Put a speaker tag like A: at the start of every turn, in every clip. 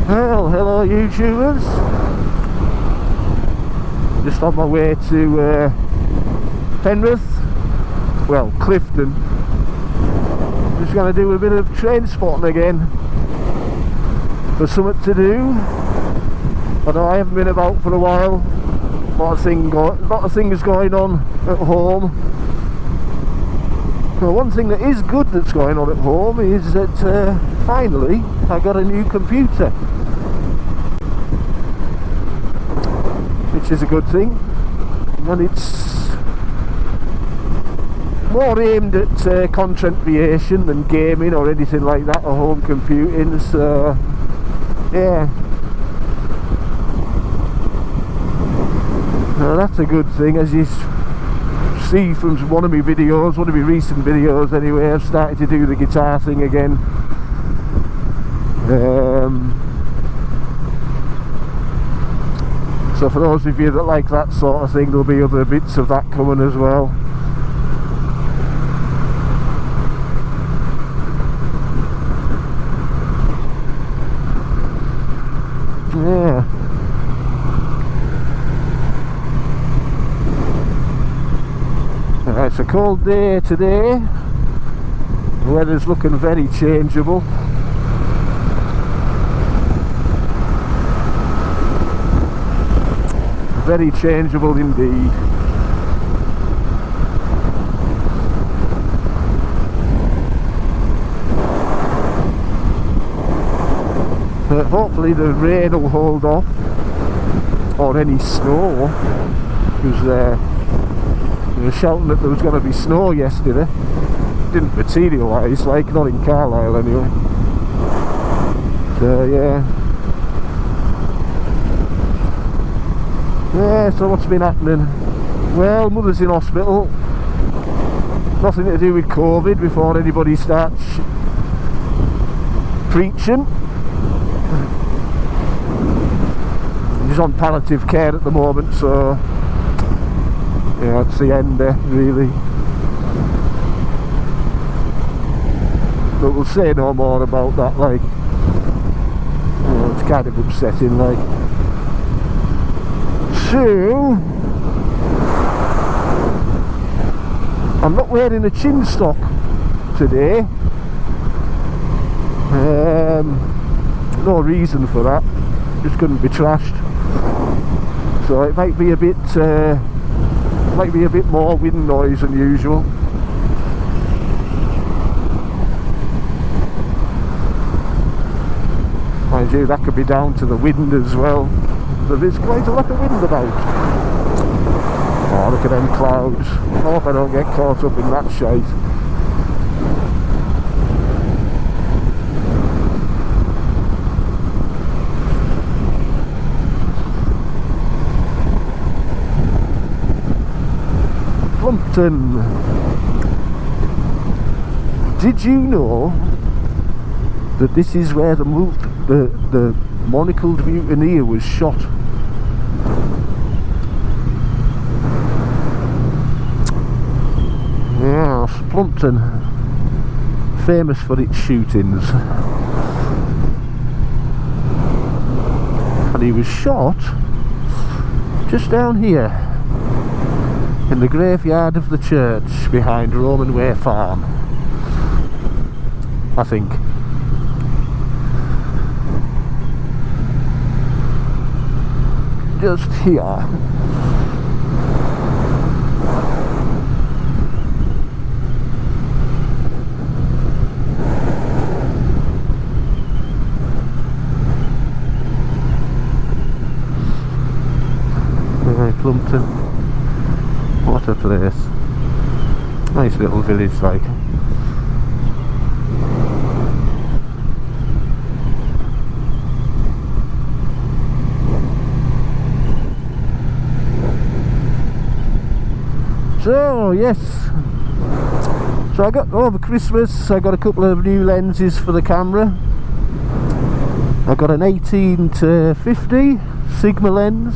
A: Well, hello YouTubers. Just on my way to Penrith, well, Clifton. Just going to do a bit of train spotting again for something to do. Although I haven't been about for a while. A lot of things going on at home. Well, one thing that is good that's going on at home is that finally I got a new computer, which is a good thing, and it's more aimed at content creation than gaming or anything like that, or home computing. So yeah, now that's a good thing. As you see from one of my recent videos anyway, I've started to do the guitar thing again. So for those of you that like that sort of thing, there'll be other bits of that coming as well. Yeah. It's a cold day today. The weather's looking very changeable. Very changeable indeed. Hopefully the rain will hold off, or any snow, because they were shouting that there was going to be snow yesterday. Didn't materialise, like, not in Carlisle anyway. So yeah. Yeah, so what's been happening? Well, mother's in hospital. Nothing to do with COVID before anybody starts preaching. She's on palliative care at the moment, so yeah, it's the end really. But we'll say no more about that, like, you know, it's kind of upsetting, like. So, I'm not wearing a chin stock today. No reason for that, just couldn't be trashed. So it might be a bit more wind noise than usual. Mind you, that could be down to the wind as well. There is quite a lot of wind about. Oh, look at them clouds. I hope I don't get caught up in that shite. Plumpton. Did you know that this is where the monocled mutineer was shot? Yeah, Plumpton, famous for its shootings, and he was shot just down here in the graveyard of the church behind Roman Way Farm, I think. Just here. Plumpton, what a place. Nice little village, like. So yes, so I got over Christmas, I got a couple of new lenses for the camera. I got an 18-50 Sigma lens,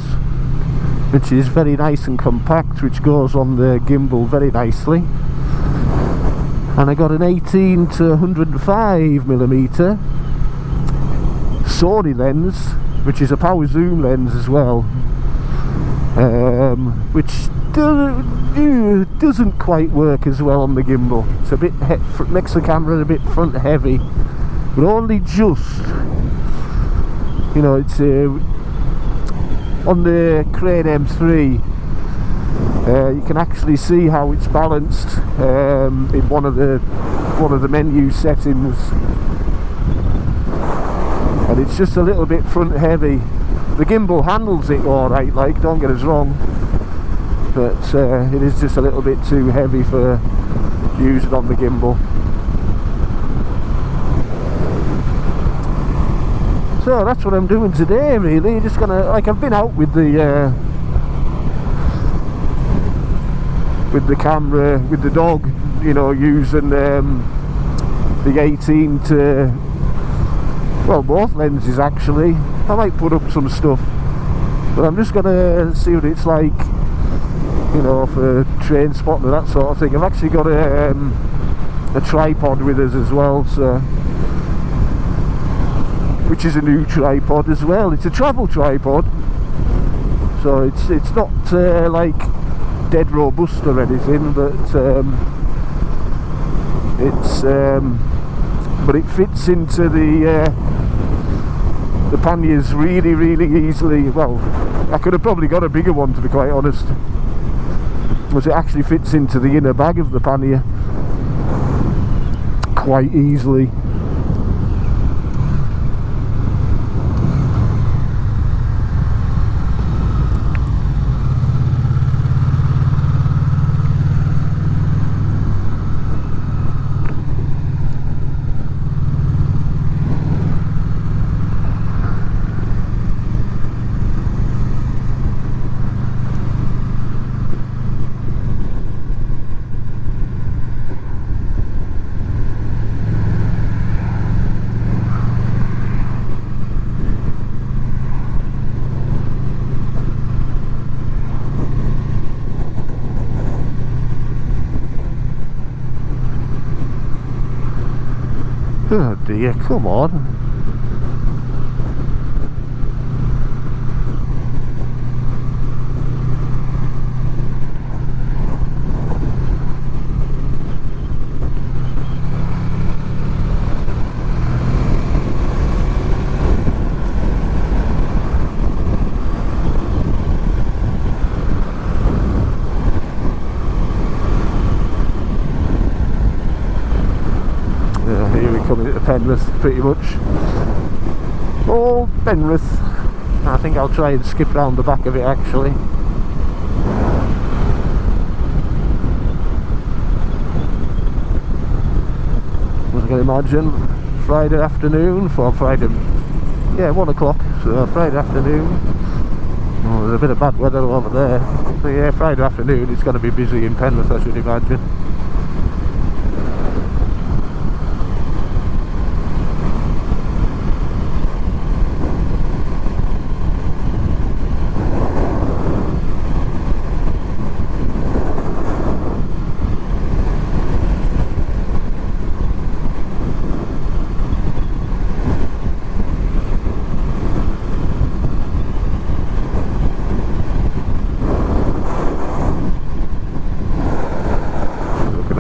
A: which is very nice and compact, which goes on the gimbal very nicely. And I got an 18-105mm Sony lens, which is a power zoom lens as well, which doesn't quite work as well on the gimbal. It's a bit makes the camera a bit front heavy, but only just. You know, it's on the Crane M3. You can actually see how it's balanced in one of the menu settings, and it's just a little bit front heavy. The gimbal handles it alright, like, don't get us wrong, but it is just a little bit too heavy for using on the gimbal. So that's what I'm doing today, really. Just gonna, like, I've been out with the camera, with the dog, you know, using the 18 to, well, both lenses actually. I might put up some stuff, but I'm just gonna see what it's like, you know, for train spotting and that sort of thing. I've actually got a tripod with us as well, so, which is a new tripod as well. It's a travel tripod, so it's not like dead robust or anything, but it fits into the panniers really easily. Well, I could have probably got a bigger one, to be quite honest, because it actually fits into the inner bag of the pannier quite easily. Oh dear, come on. Coming into Penrith, pretty much. Old Penrith. I think I'll try and skip round the back of it actually. As I can imagine, Friday afternoon, for Friday, yeah, 1 o'clock, so Friday afternoon. Oh, there's a bit of bad weather over there. So yeah, Friday afternoon it's going to be busy in Penrith, I should imagine.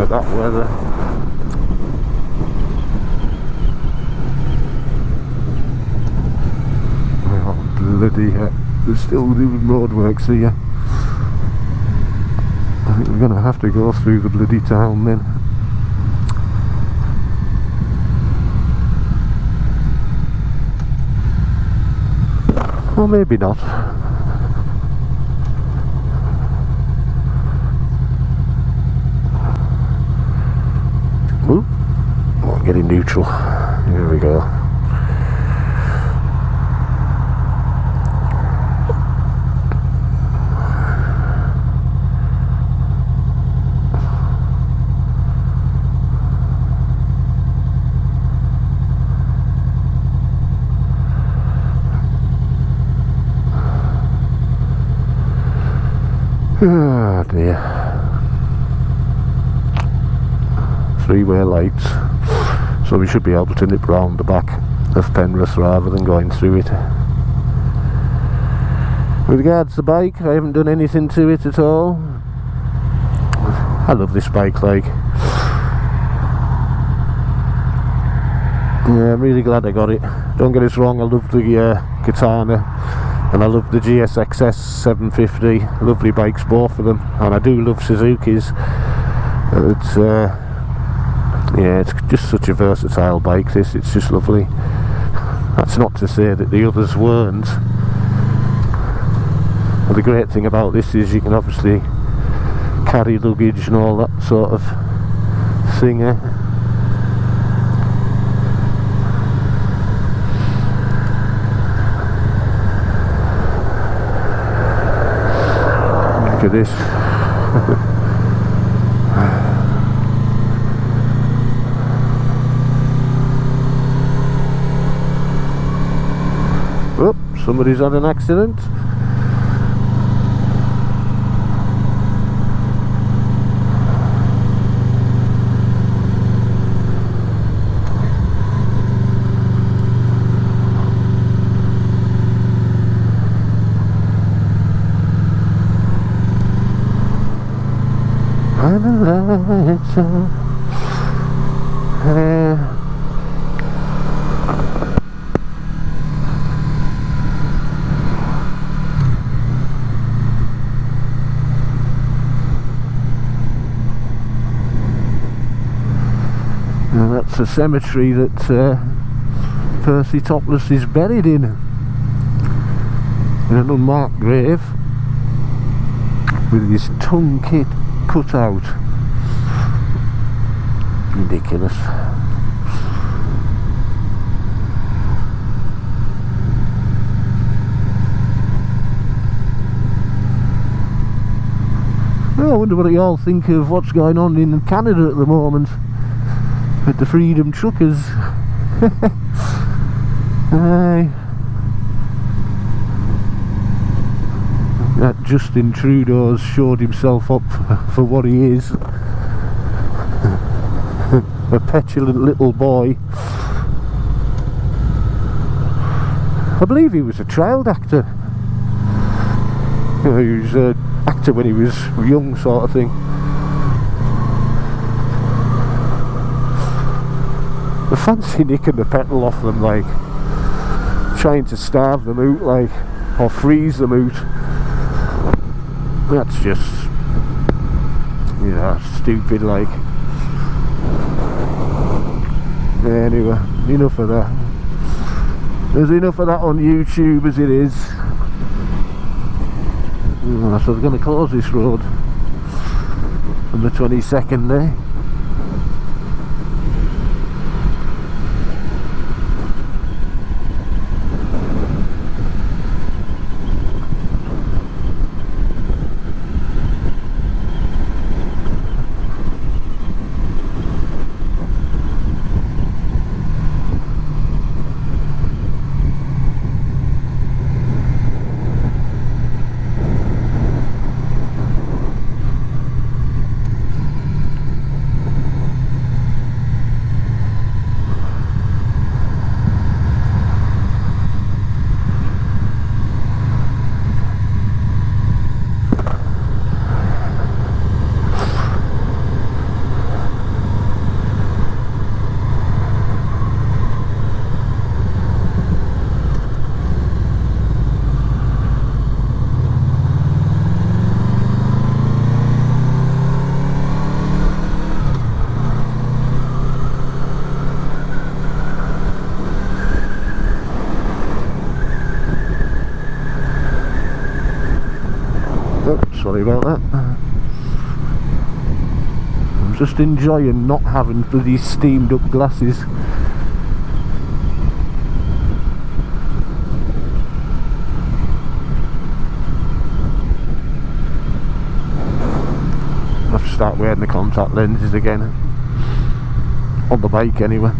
A: That weather. Oh bloody heck, they're still doing roadworks here. I think we're going to have to go through the bloody town then. Or maybe not. Getting neutral. Here we go. Oh dear. Three-way lights. So we should be able to nip round the back of Penrith rather than going through it. With regards to the bike, I haven't done anything to it at all. I love this bike, like. Yeah, I'm really glad I got it. Don't get us wrong, I love the Katana and I love the GSXS 750. Lovely bikes, both of them, and I do love Suzuki's. It's yeah, it's just such a versatile bike, this. It's just lovely. That's not to say that the others weren't. But the great thing about this is you can obviously carry luggage and all that sort of thing. Look at this. Oh, somebody's had an accident. And that's a cemetery that Percy Topless is buried in an unmarked grave with his tongue cut out. Ridiculous. Oh, I wonder what you all think of what's going on in Canada at the moment with the Freedom Truckers. Aye. That Justin Trudeau's showed himself up for what he is. A petulant little boy. I believe he was a child actor. You know, he was an actor when he was young, sort of thing. I fancy nicking the petrol off them, like trying to starve them out, like, or freeze them out. That's just, you know, stupid, like. Anyway, enough of that. There's enough of that on YouTube as it is. So they're going to close this road on the 22nd day. Sorry about that. I'm just enjoying not having bloody steamed up glasses. I have to start wearing the contact lenses again. On the bike anyway.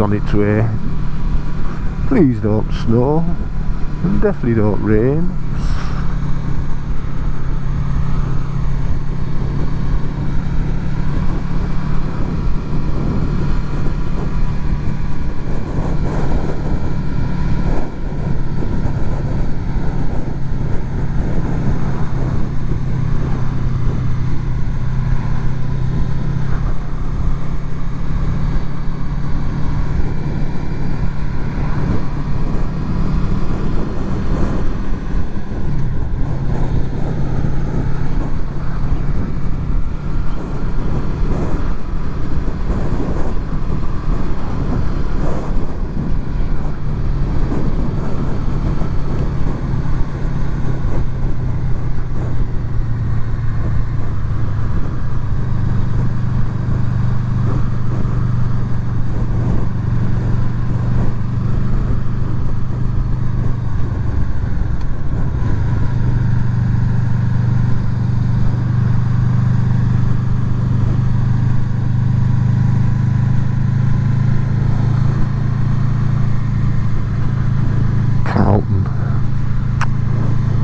A: on its way. Please don't snow, and definitely don't rain.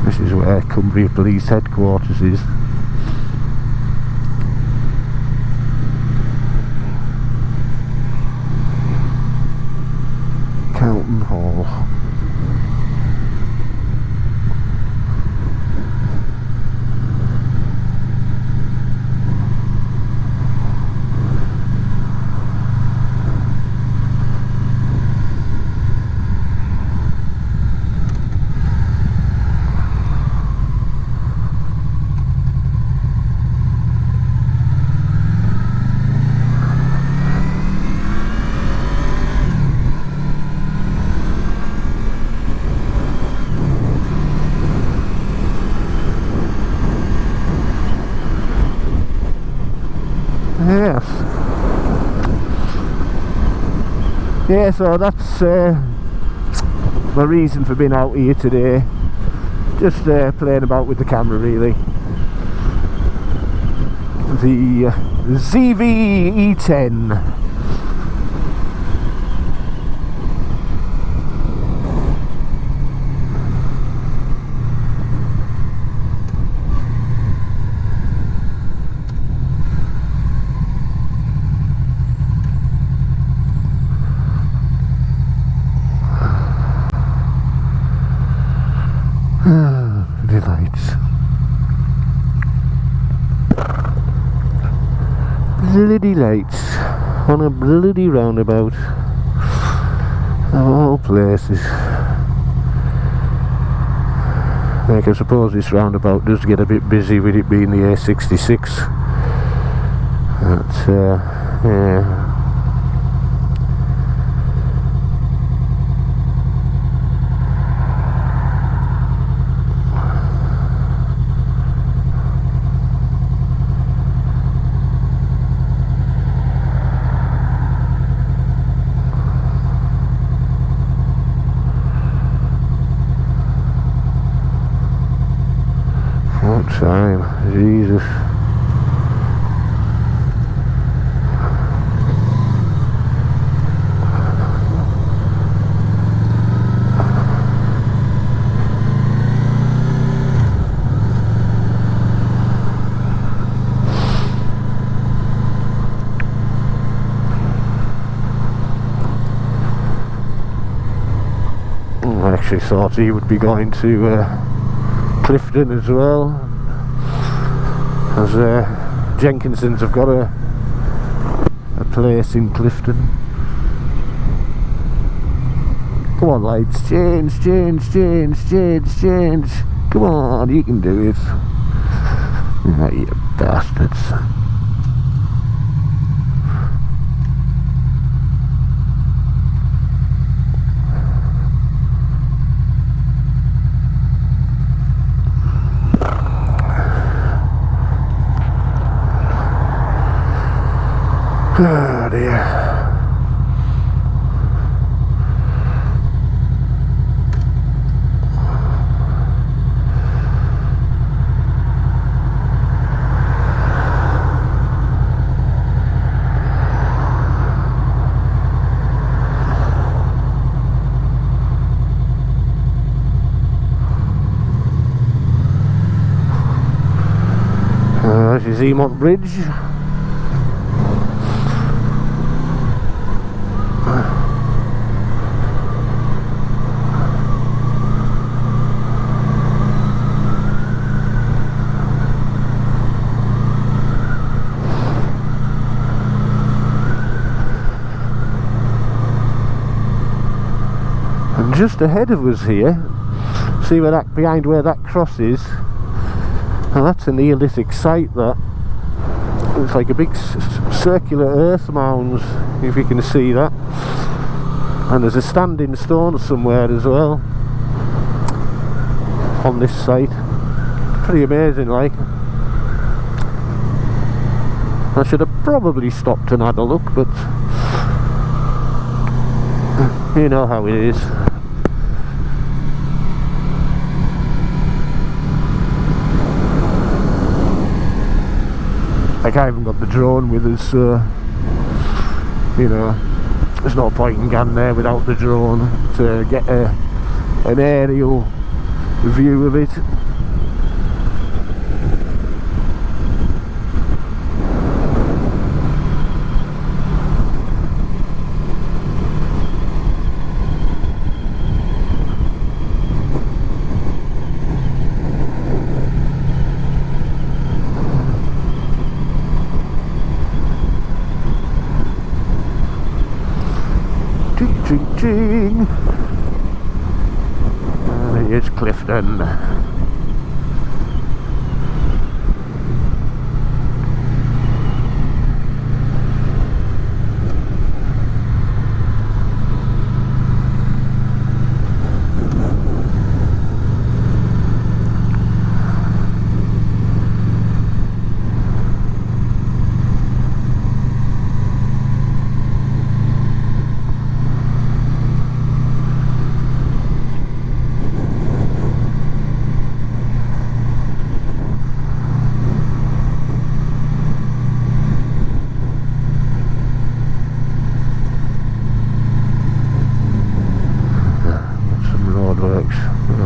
A: This is where Cumbria Police Headquarters is. Calton Hall. Yes. Yeah, so that's my reason for being out here today. Just playing about with the camera, really. The ZV-E10. Bloody lights. Bloody lights on a bloody roundabout of all places. Like, I suppose this roundabout does get a bit busy with it being the A66. But yeah. What time? Jesus. I actually thought he would be going to Clifton as well, as Jenkinson's have got a place in Clifton. Come on, lights, change, change, change, change, change. Come on, you can do it. Oh, you bastards. Oh dear. Zemont Bridge. And just ahead of us here, see where that, behind where that cross is, and that's a Neolithic site. That looks like a big circular earth mound, if you can see that. And there's a standing stone somewhere as well on this site. Pretty amazing, like. I should have probably stopped and had a look, but you know how it is. Like, I haven't got the drone with us, so you know, there's no point in going there without the drone to get an aerial view of it. Ching. And here's Clifton.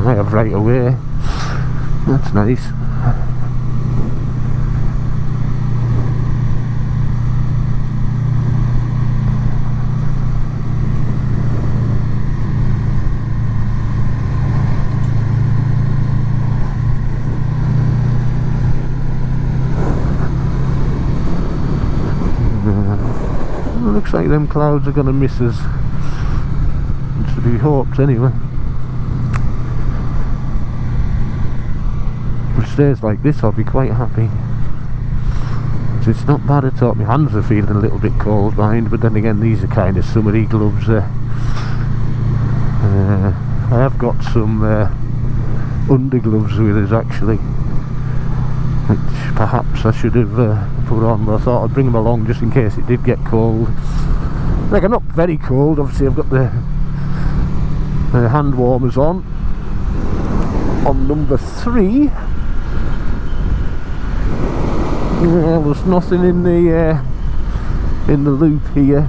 A: I have right away. That's nice. Looks like them clouds are going to miss us. It's to be hoped anyway. If it stays like this, I'll be quite happy. So it's not bad at all. My hands are feeling a little bit cold behind, but then again, these are kind of summery gloves. I have got some undergloves with us actually, which perhaps I should have put on, but I thought I'd bring them along just in case it did get cold. Like, I'm not very cold, obviously. I've got the hand warmers on number 3. Well, there's nothing in the loop here.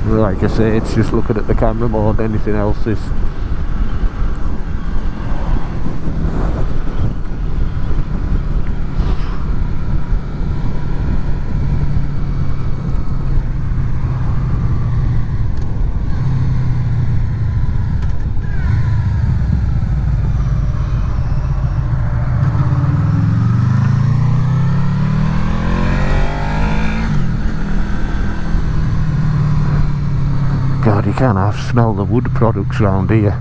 A: Like I say, it's just looking at the camera more than anything else. This. God, you can't half smell the wood products around here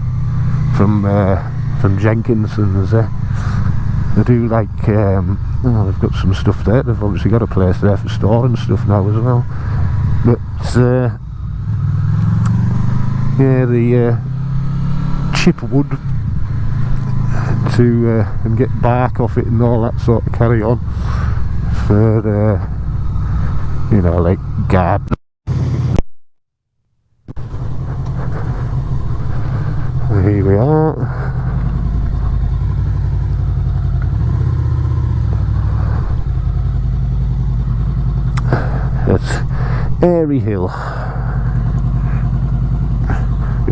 A: from Jenkinson's. They do like, oh, they've got some stuff there. They've obviously got a place there for storing stuff now as well. But yeah, the chip wood to and get bark off it and all that sort of carry on for you know, like garden. Here we are. It's Airey Hill.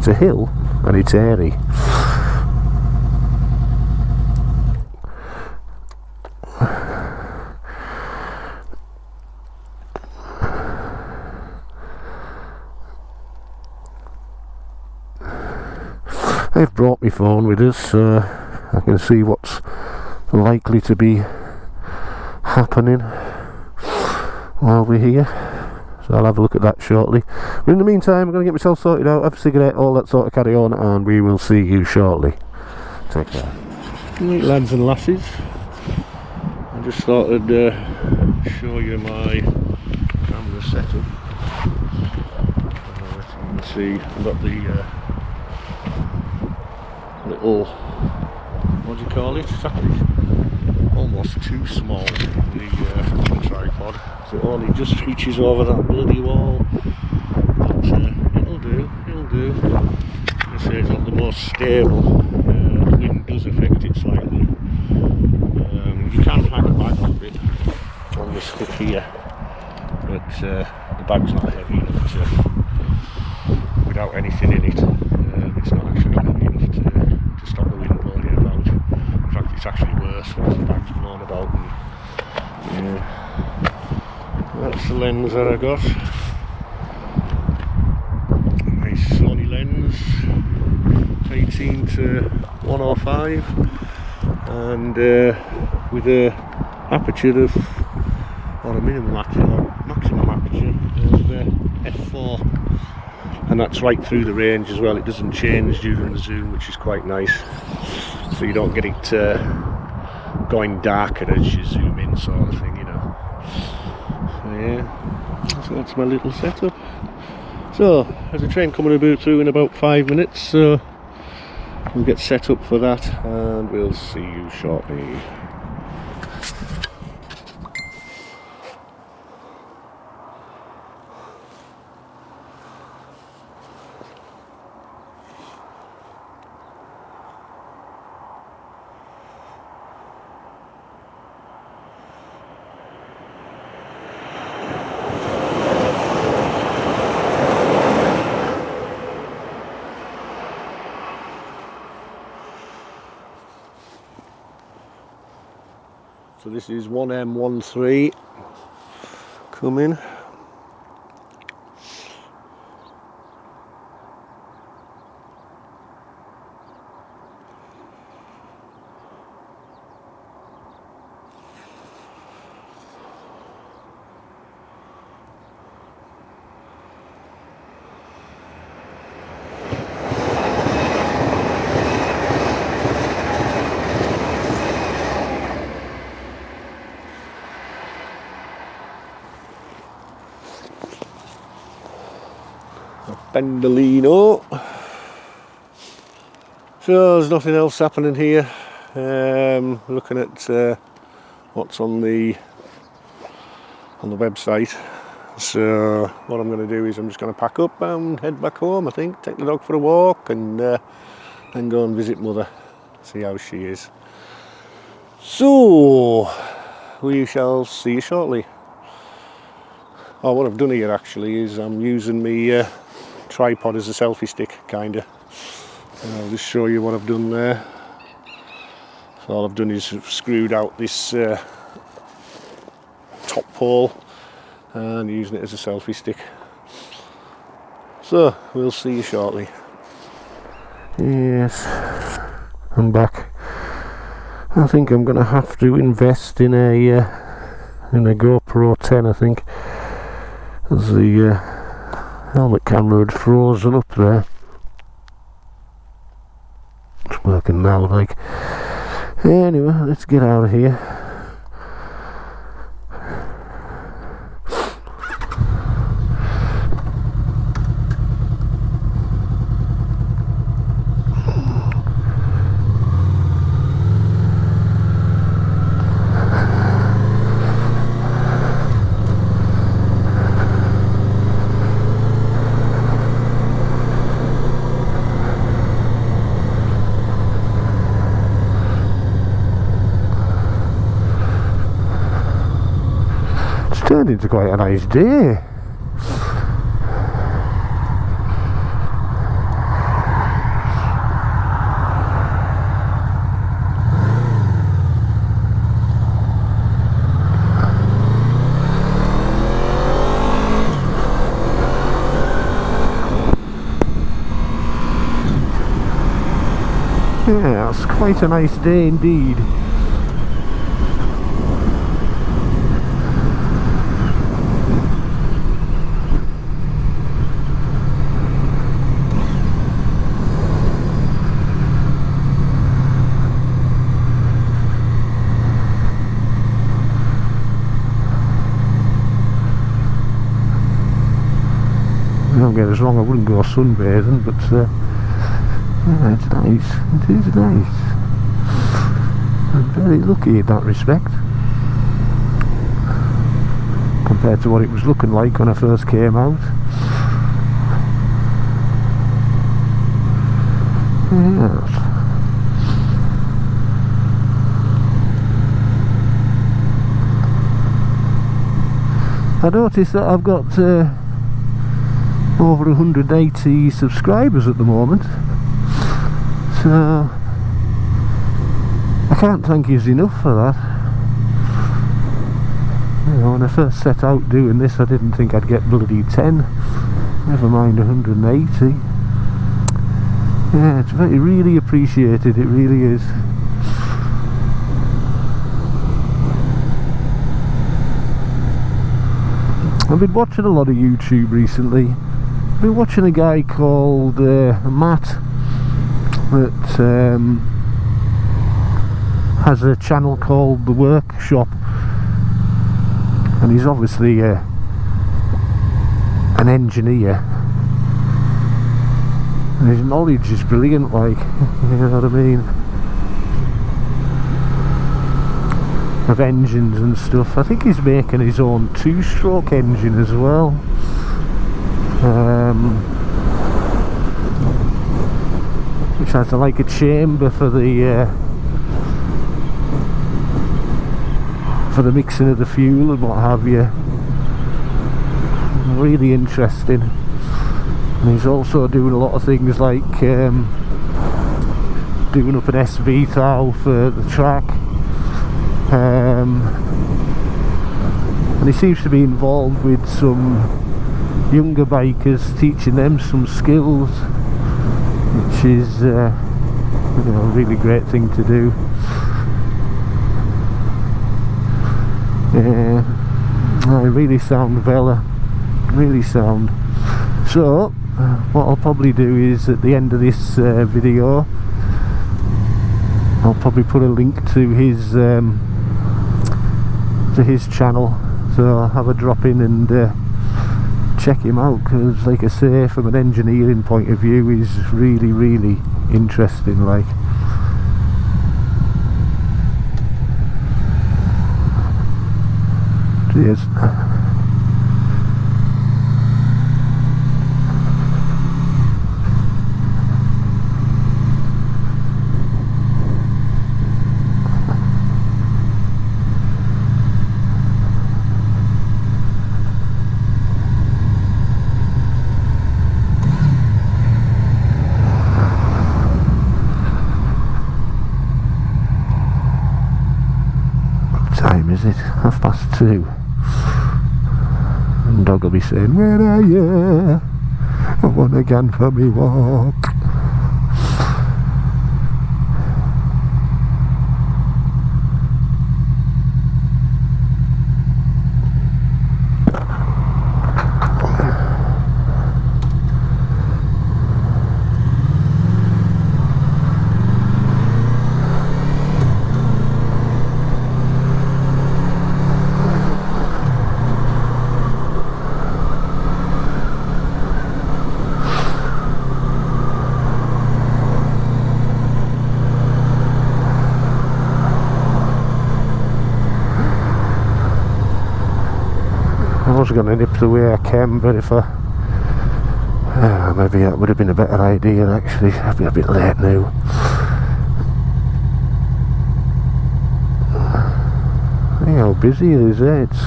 A: It's a hill and it's airy. I've brought my phone with us so I can see what's likely to be happening while we're here, so I'll have a look at that shortly. But in the meantime, I'm going to get myself sorted out, have a cigarette, all that sort of carry on, and we will see you shortly. Take care. Right, lads and lasses, I just thought I'd show you my camera setup. As you can see, I've got the little, what do you call it? It's actually almost too small, the tripod, so it only just reaches over that bloody wall, but it'll do. I say it's not the most stable, the wind does affect it slightly. You can hang a bag on it on this hook here, but the bag's not heavy enough to, without anything in it, it's not actually heavy enough to stop the wind blowing it about. In fact, it's actually worse when the bag's blown about. And, yeah, that's the lens that I got. Nice Sony lens, 18 to 105, and with a aperture of, or a minimum aperture, or maximum aperture of f4. And that's right through the range as well. It doesn't change during the zoom, which is quite nice, so you don't get it going darker as you zoom in, sort of thing, you know. So yeah, so that's my little setup. So there's a train coming about through in about 5 minutes, so we'll get set up for that and we'll see you shortly. So this is 1M13 coming. Pendolino. So there's nothing else happening here. Looking at what's on the website. So what I'm going to do is I'm just going to pack up and head back home. I think take the dog for a walk and then go and visit mother, see how she is. So we shall see you shortly. Oh, what I've done here actually is I'm using my tripod as a selfie stick, kinda. And I'll just show you what I've done there. So all I've done is screwed out this top pole and using it as a selfie stick. So we'll see you shortly. Yes, I'm back. I think I'm gonna have to invest in a GoPro 10. I think as the helmet camera had frozen up there. It's working now, like. Anyway, let's get out of here. Turned into quite a nice day. Yeah, it's quite a nice day indeed. Don't get us wrong, I wouldn't go sunbathing, but yeah, it's nice. It is nice. I'm very lucky in that respect, compared to what it was looking like when I first came out. Yes. I noticed that I've got over 180 subscribers at the moment, so I can't thank you enough for that. You know, when I first set out doing this, I didn't think I'd get bloody 10, never mind 180. Yeah, it's very, really appreciated, it really is. I've been watching a lot of YouTube recently. I've been watching a guy called Matt that has a channel called The Workshop, and he's obviously an engineer, and his knowledge is brilliant, like, you know what I mean, of engines and stuff. I think he's making his own two-stroke engine as well, which has like a chamber for the mixing of the fuel and what have you. Really interesting. And he's also doing a lot of things like doing up an SV thou for the track, and he seems to be involved with some younger bikers, teaching them some skills, which is you know, a really great thing to do. Yeah, really sound fella, really sound. So what I'll probably do is, at the end of this video, I'll probably put a link to his channel, so I'll have a drop in and check him out, because like I say, from an engineering point of view, he's really, really interesting, like. Cheers. Time is it? 2:30. And dog will be saying, "Where are you? I want again for me walk." I was going to nip the way I came, but if I maybe that would have been a better idea, actually. I'd be a bit late now. See how busy it is, eh? It's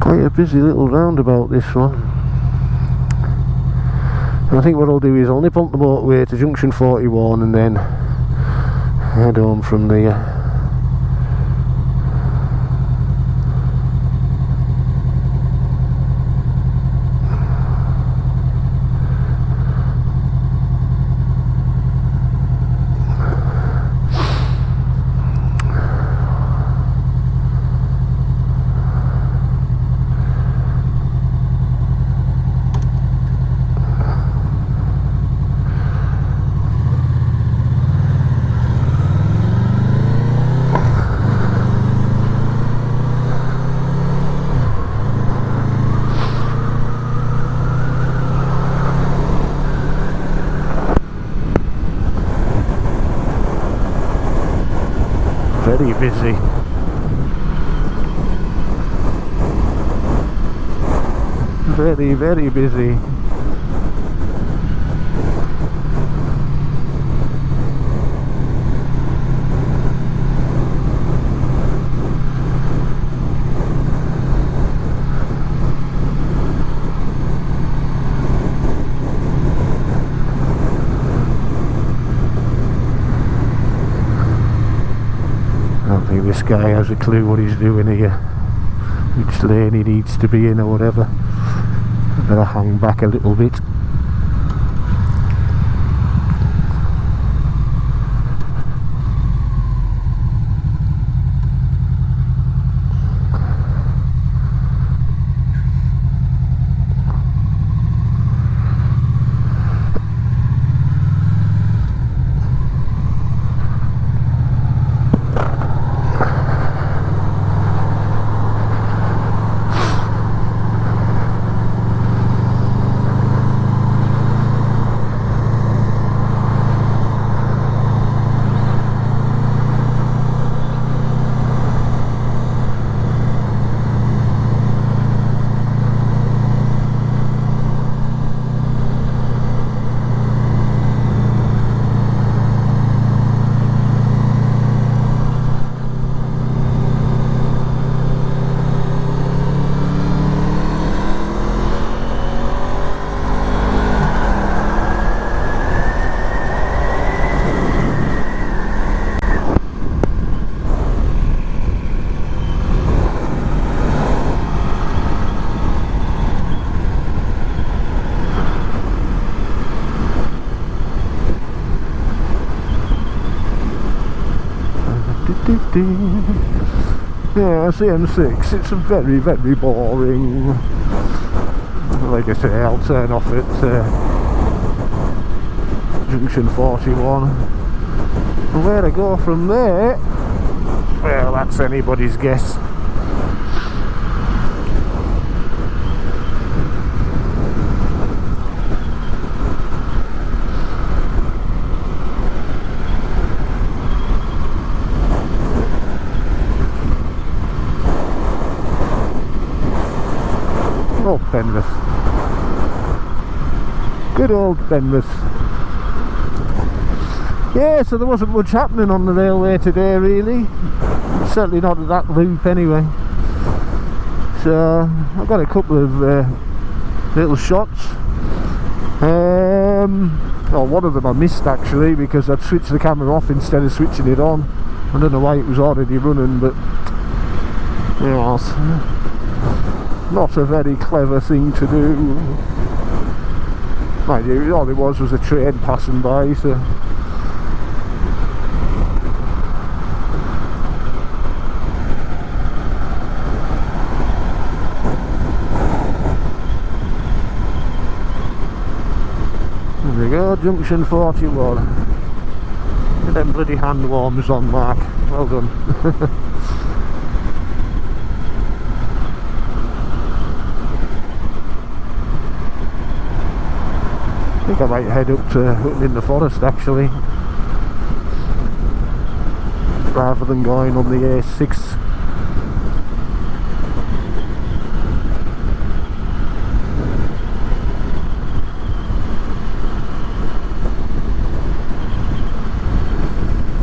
A: quite a busy little roundabout, this one. And I think what I'll do is I'll nip on the motorway to junction 41 and then head home from there. busy. Very, very busy. I don't think this guy has a clue what he's doing here, which lane he needs to be in or whatever. I better hang back a little bit. Yeah, CM6, it's very, very boring. Like I say, I'll turn off at junction 41. And where I go from there, well, that's anybody's guess. Oh, Penrith. Good old Penrith. Yeah, so there wasn't much happening on the railway today, really. Certainly not at that loop, anyway. So I've got a couple of little shots. Well, one of them I missed actually because I'd switched the camera off instead of switching it on. I don't know why it was already running, but yes. Not a very clever thing to do. Mind you, all it was a train passing by, so. There we go, junction 41. Look at them bloody hand warmers on, Mark. Well done. I think I might head up to in the forest actually, rather than going on the A6.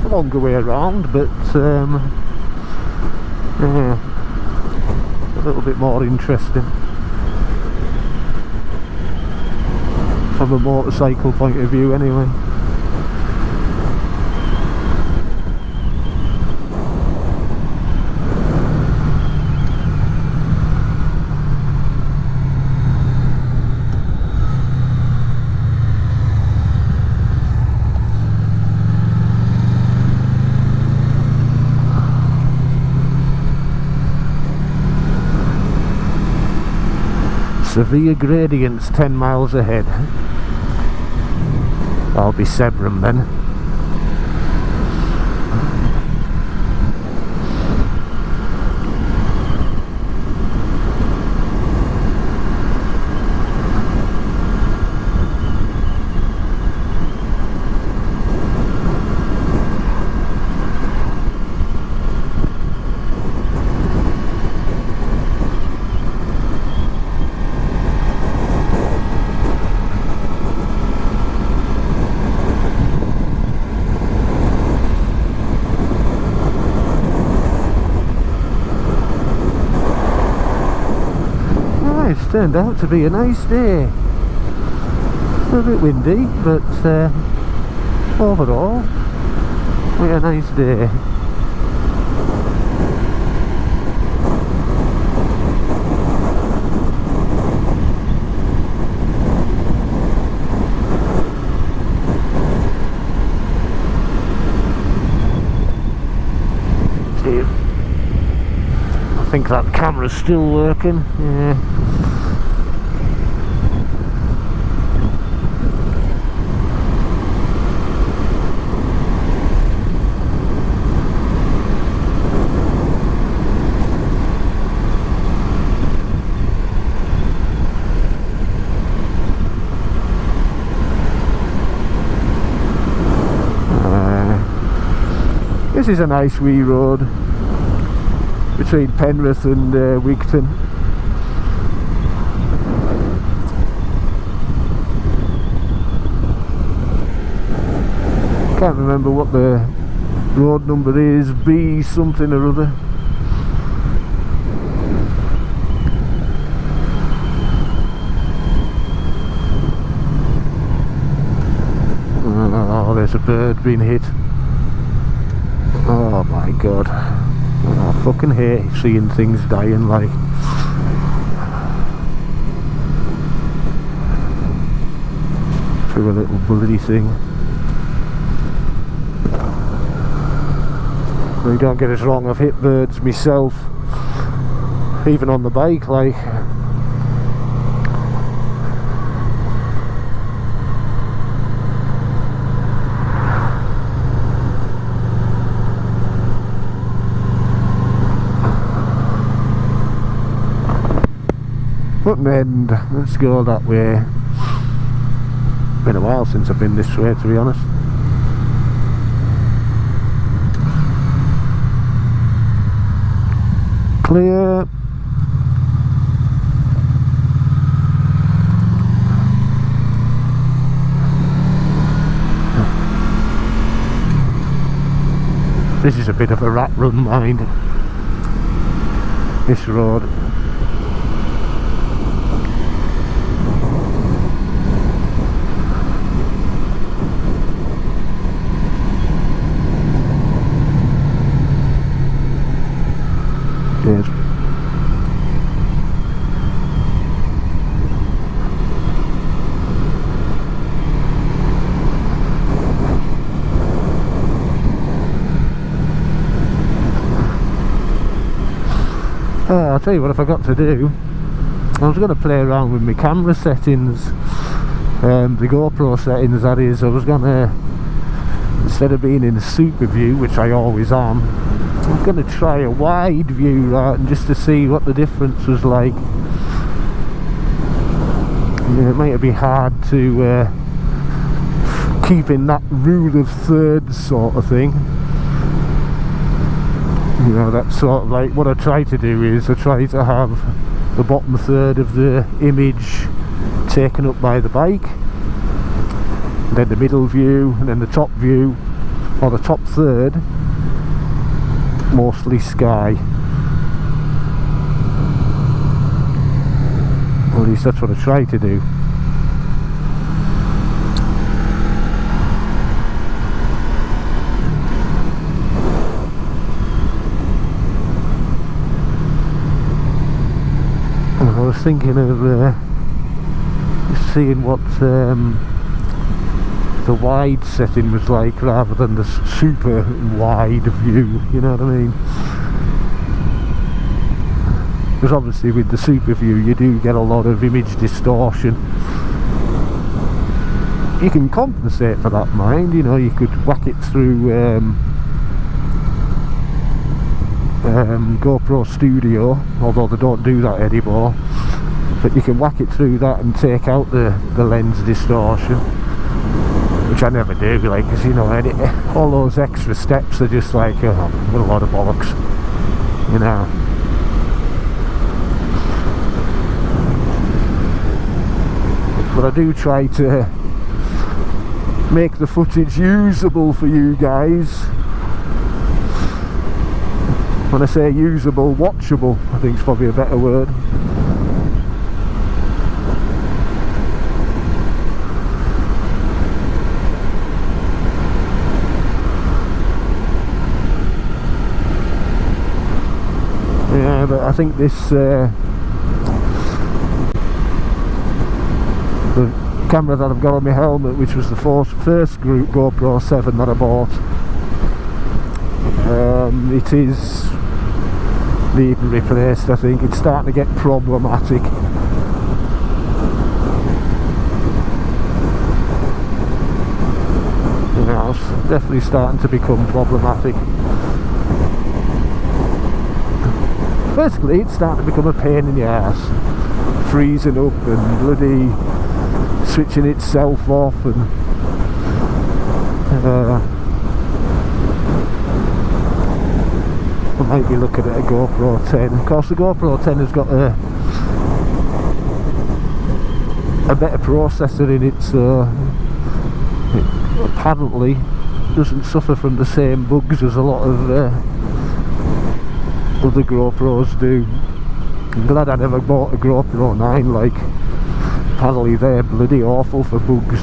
A: A longer way around, but yeah, a little bit more interesting. From a motorcycle point of view anyway. Severe gradients 10 miles ahead. I'll be Sebrum then. Yeah, it's turned out to be a nice day. A bit windy, but overall, quite a nice day. I think that camera's still working, yeah. This is a nice wee road between Penrith and Wigton. Can't remember what the road number is, B something or other. Oh, there's a bird being hit. Oh my god. I fucking hate seeing things dying like. Through a little bloody thing. Well, don't get us wrong, I've hit birds myself. Even on the bike, like. Button end, let's go that way. Been a while since I've been this way, to be honest. Clear. This is a bit of a rat run, mind. This road. I'll tell you what I forgot to do. I was going to play around with my camera settings, the GoPro settings that is. I was going to, instead of being in super view, which I always am, I was going to try a wide view, right, and just to see what the difference was like. Yeah, it might be hard to keep in that rule of thirds sort of thing. You know, that's sort of like what I try to do is I try to have the bottom third of the image taken up by the bike, and then the middle view, and then the top view, or the top third, mostly sky. Or at least that's what I try to do. I was thinking of seeing what the wide setting was like rather than the super wide view, you know what I mean? Because obviously with the super view you do get a lot of image distortion. You can compensate for that, mind, you know, you could whack it through GoPro Studio, although they don't do that anymore, but you can whack it through that and take out the lens distortion, which I never do, like, because you know, all those extra steps are just like, oh, what a lot of bollocks, you know. But I do try to make the footage usable for you guys. When I say usable, watchable, I think is probably a better word. but I think this the camera that I've got on my helmet, which was the first group GoPro 7 that I bought, it is needing replaced. I think it's starting to get problematic. You know, it's definitely starting to become problematic. Basically, it's starting to become a pain in the ass, freezing up and bloody switching itself off, and I might be looking at a GoPro 10. Of course, the GoPro 10 has got a better processor in it, so it apparently doesn't suffer from the same bugs as a lot of other GoPros do. I'm glad I never bought a GoPro 9, like, apparently they're bloody awful for bugs.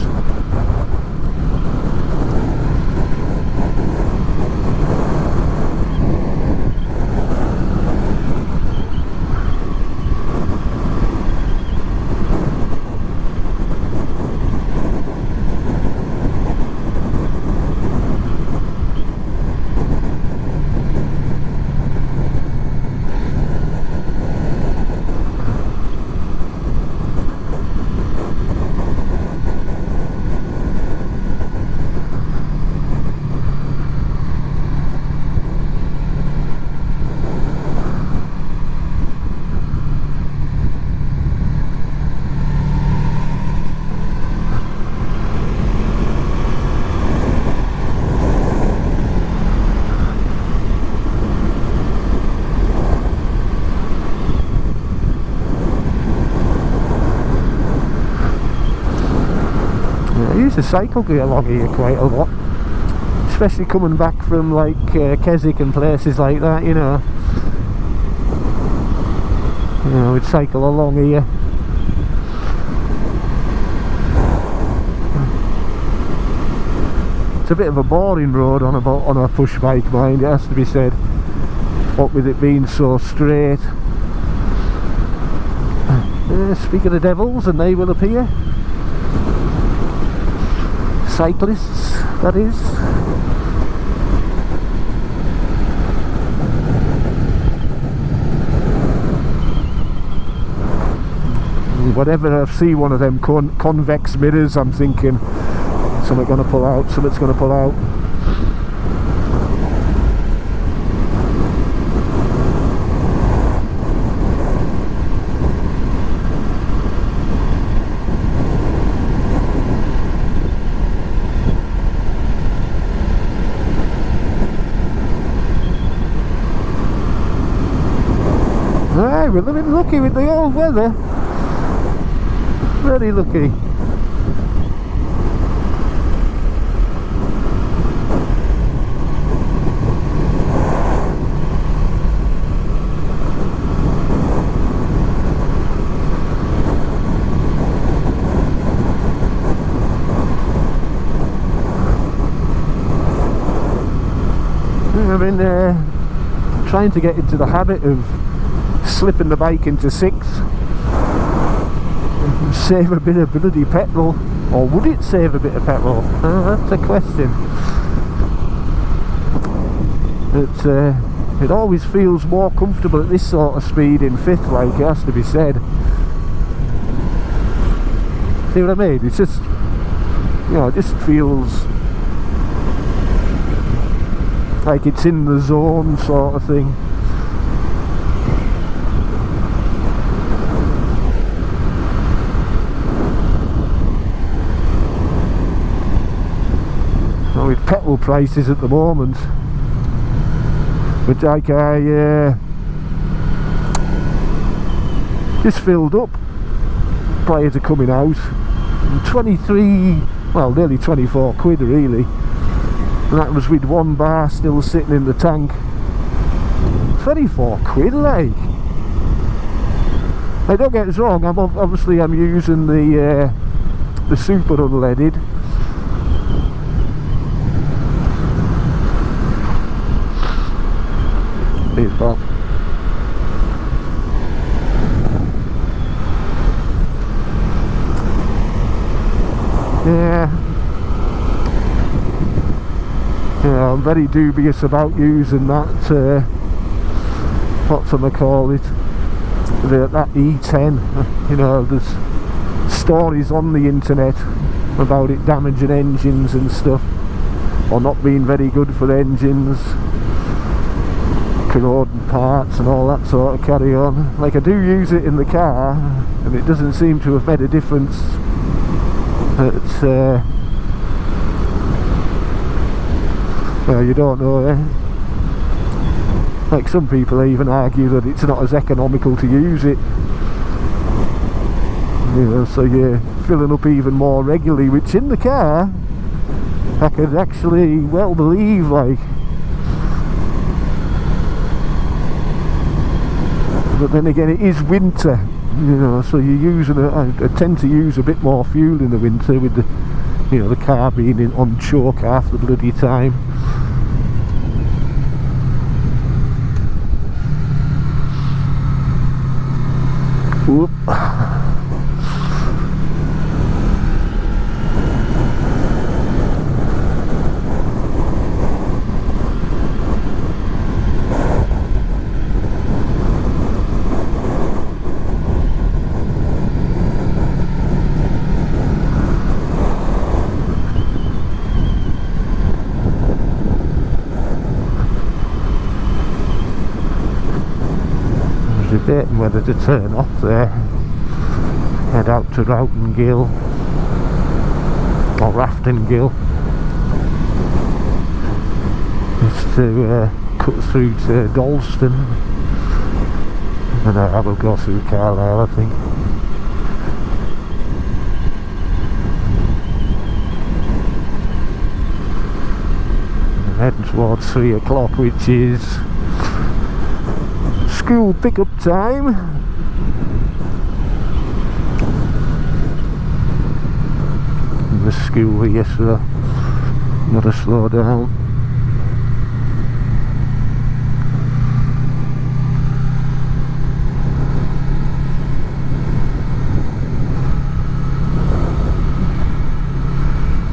A: I used to cycle along here quite a lot, especially coming back from like Keswick and places like that, you know. We'd cycle along here. It's a bit of a boring road on a push bike, mind, it has to be said, what with it being so straight. Speak of the devils, and they will appear. Cyclists, that is. Whenever I see one of them convex mirrors, I'm thinking something's going to pull out, something's going to pull out. We're a bit lucky with the old weather. Very lucky. I've been trying to get into the habit of slipping the bike into sixth and save a bit of bloody petrol. Or would it save a bit of petrol? That's a question. It always feels more comfortable at this sort of speed in fifth, like, it has to be said. See what I mean? It's just, you know, it just feels like it's in the zone sort of thing. With petrol prices at the moment, but like I just filled up prior to coming out, 23, well nearly 24 quid really, and that was with one bar still sitting in the tank. 24 quid, like. Now don't get us wrong, obviously I'm using the super unleaded. Bob. Yeah. Yeah, I'm very dubious about using that, whatchamacallit, that E10. You know, there's stories on the internet about it damaging engines and stuff, or not being very good for engines, corroding parts and all that sort of carry on. Like, I do use it in the car, and it doesn't seem to have made a difference. But, well, you don't know, eh? Like, some people even argue that it's not as economical to use it. You know, so you're filling up even more regularly, which in the car, I could actually well believe, like. But then again, it is winter, you know, so you're using I tend to use a bit more fuel in the winter with the, you know, the car being on choke half the bloody time. Whoop. Debating whether to turn off there, head out to Roughton Gill or Rafton Gill, just to cut through to Dalston, and I will go through Carlisle, I think. And heading towards 3 o'clock, which is school pickup time. The school here, so gotta slow down.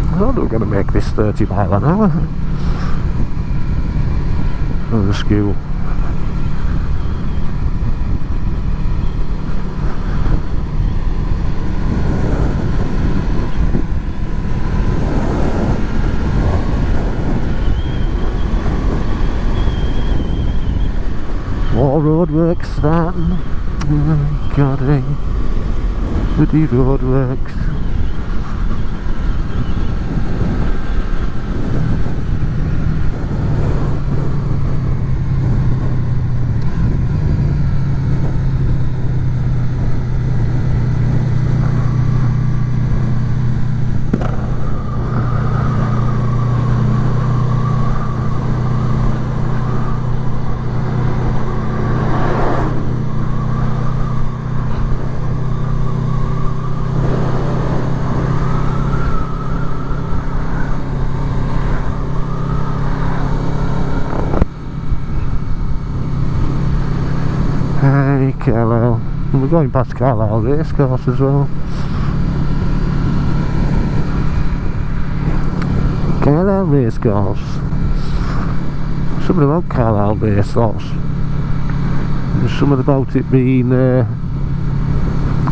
A: I thought we were gonna make this 30 mile an hour for the school. More roadworks starting. Oh God, eh? Bloody roadworks. Carlisle, and we're going past Carlisle racecourse as well. Carlisle racecourse. Something about Carlisle racecourse. There's something about it being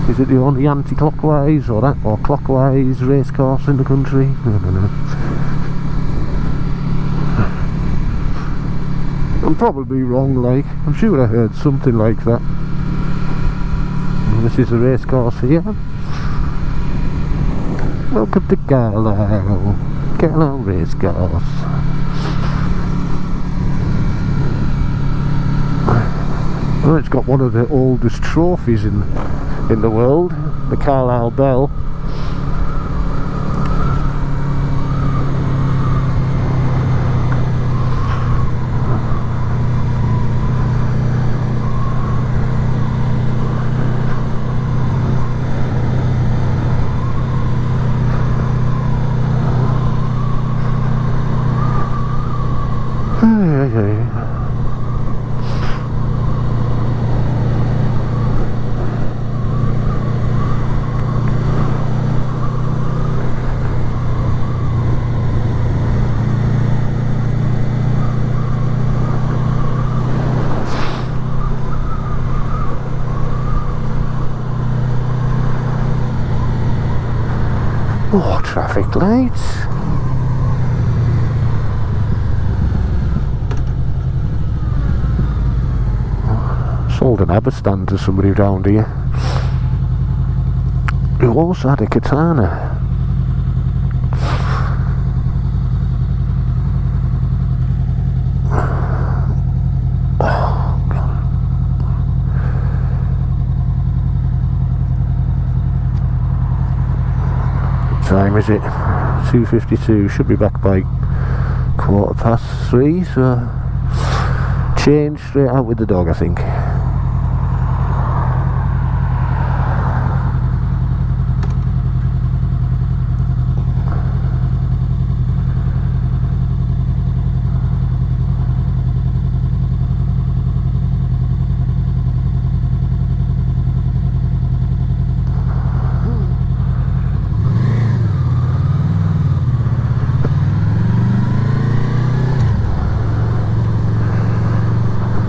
A: is it the only anti-clockwise or clockwise racecourse in the country? I don't know. I'm probably wrong, like, I'm sure I heard something like that. This is a race course here. Welcome to Carlisle race course. Well, it's got one of the oldest trophies in the world, the Carlisle Bell. More traffic lights. Sold an ABBA stand to somebody round here who also had a katana. What time is it? 2:52. Should be back by 3:15, so change straight out with the dog, I think.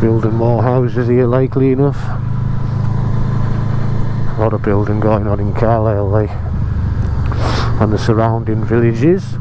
A: Building more houses here, likely enough. A lot of building going on in Carlisle, like, and the surrounding villages.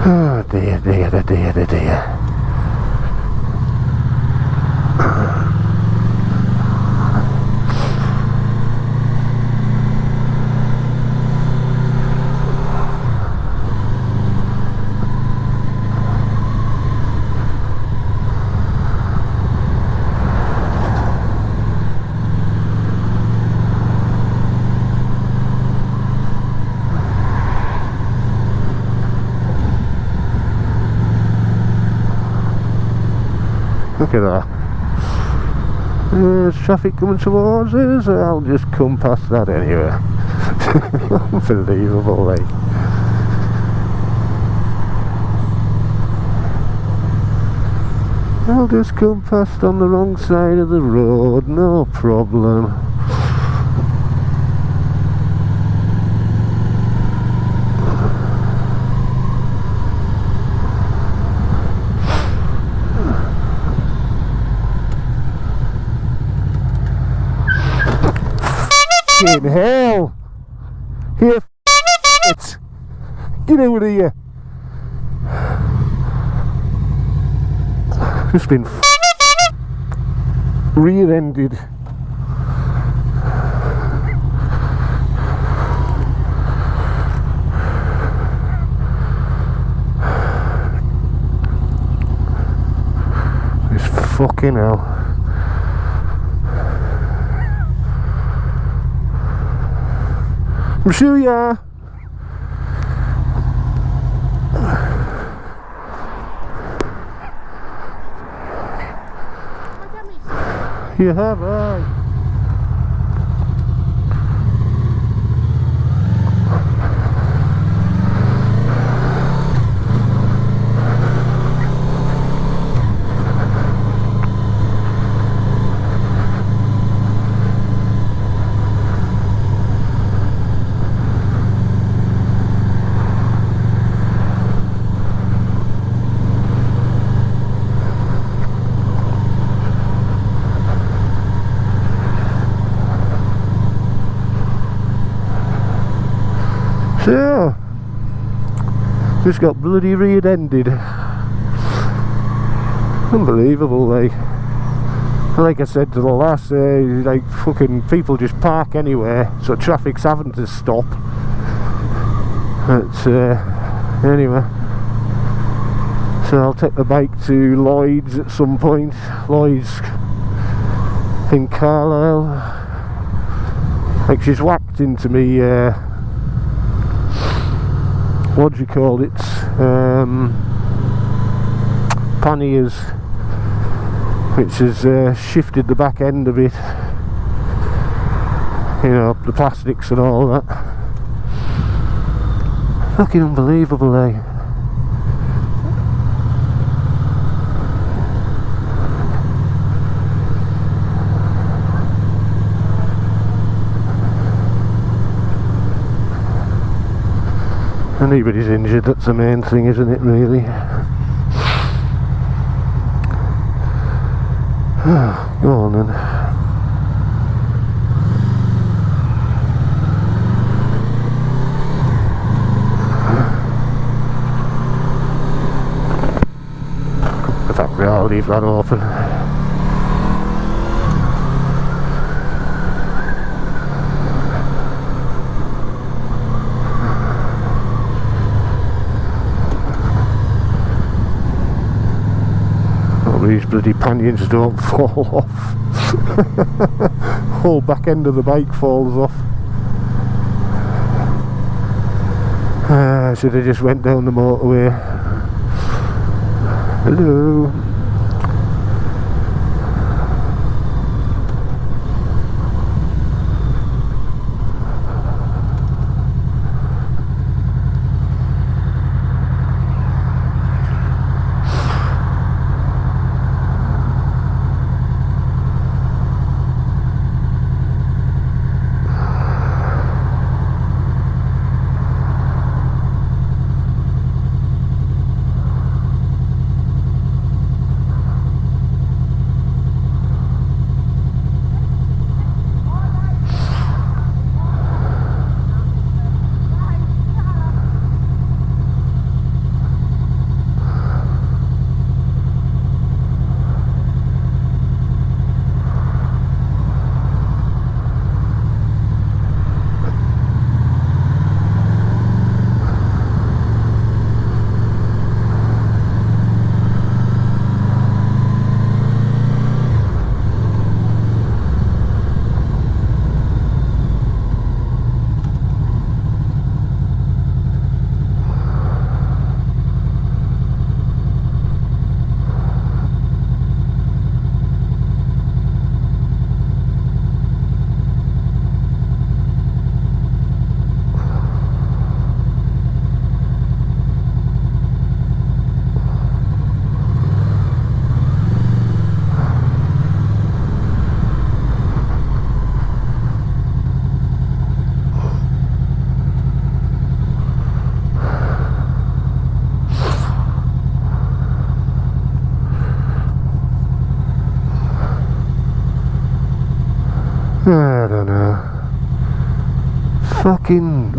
A: Oh dear, dear, dear, dear, dear. Look at that. There's traffic coming towards us. I'll just come past that anyway. Unbelievable, like. I'll just come past on the wrong side of the road, no problem. In hell! Here, it! Get out of here! Just been rear-ended. This fucking hell. I'm sure you are. You have, aye. So, just got bloody rear-ended. Unbelievable, like. Like I said to the lass, like fucking people just park anywhere, so traffic's having to stop. But anyway, so I'll take the bike to Lloyd's at some point. Lloyd's in Carlisle. Like she's whacked into me, what do you call it, panniers, which has shifted the back end a bit, you know, the plastics and all that. Fucking unbelievable, eh? Anybody's injured, that's the main thing, isn't it, really? Go on then. In fact, I'll leave that open. These bloody panions don't fall off. Whole back end of the bike falls off. I should have just went down the motorway. Hello. I don't know. Fucking...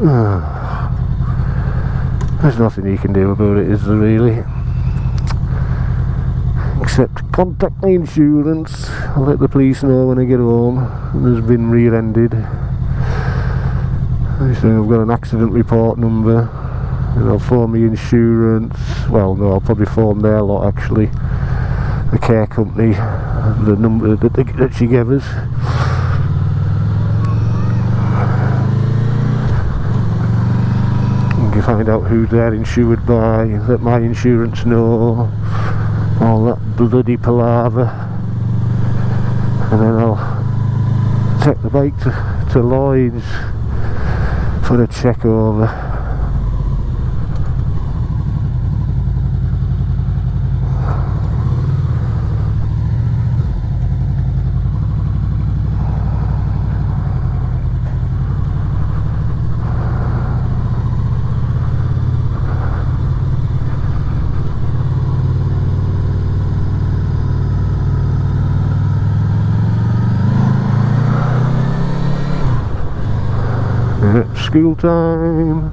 A: there's nothing you can do about it, is there really? Except contact my insurance. I'll let the police know when I get home. There's been rear-ended. I've got an accident report number. And I'll phone my insurance. Well, no, I'll probably phone their lot actually. The care company. The number that she gave us. You find out who they're insured by, let my insurance know, all that bloody palaver, and then I'll take the bike to Lloyd's for a check over. School time.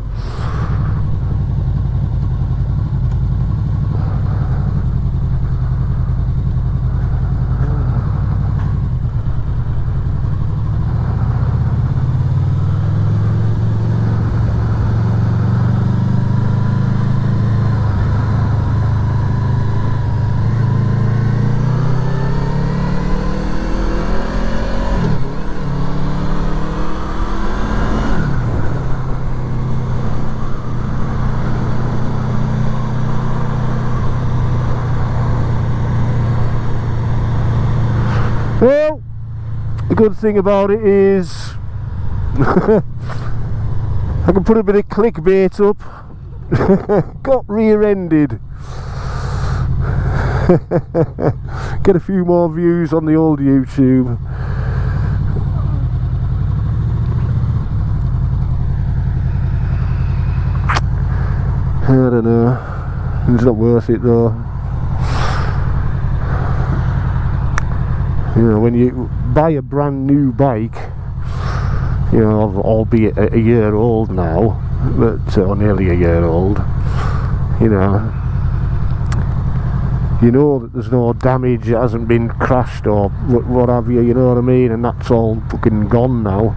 A: Well, the good thing about it is I can put a bit of clickbait up. Got rear-ended. Get a few more views on the old YouTube. I don't know. It's not worth it though. You know, when you buy a brand new bike, you know, albeit a year old now, but or nearly a year old, you know that there's no damage, it hasn't been crashed or what have you, you know what I mean, and that's all fucking gone now.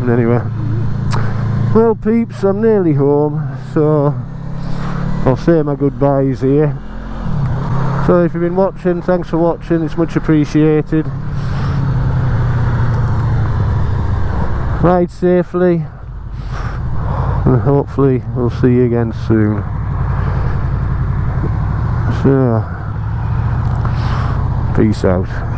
A: Anyway, well peeps, I'm nearly home, so I'll say my goodbyes here. So if you've been watching, thanks for watching, it's much appreciated. Ride safely, and hopefully we'll see you again soon. So, peace out.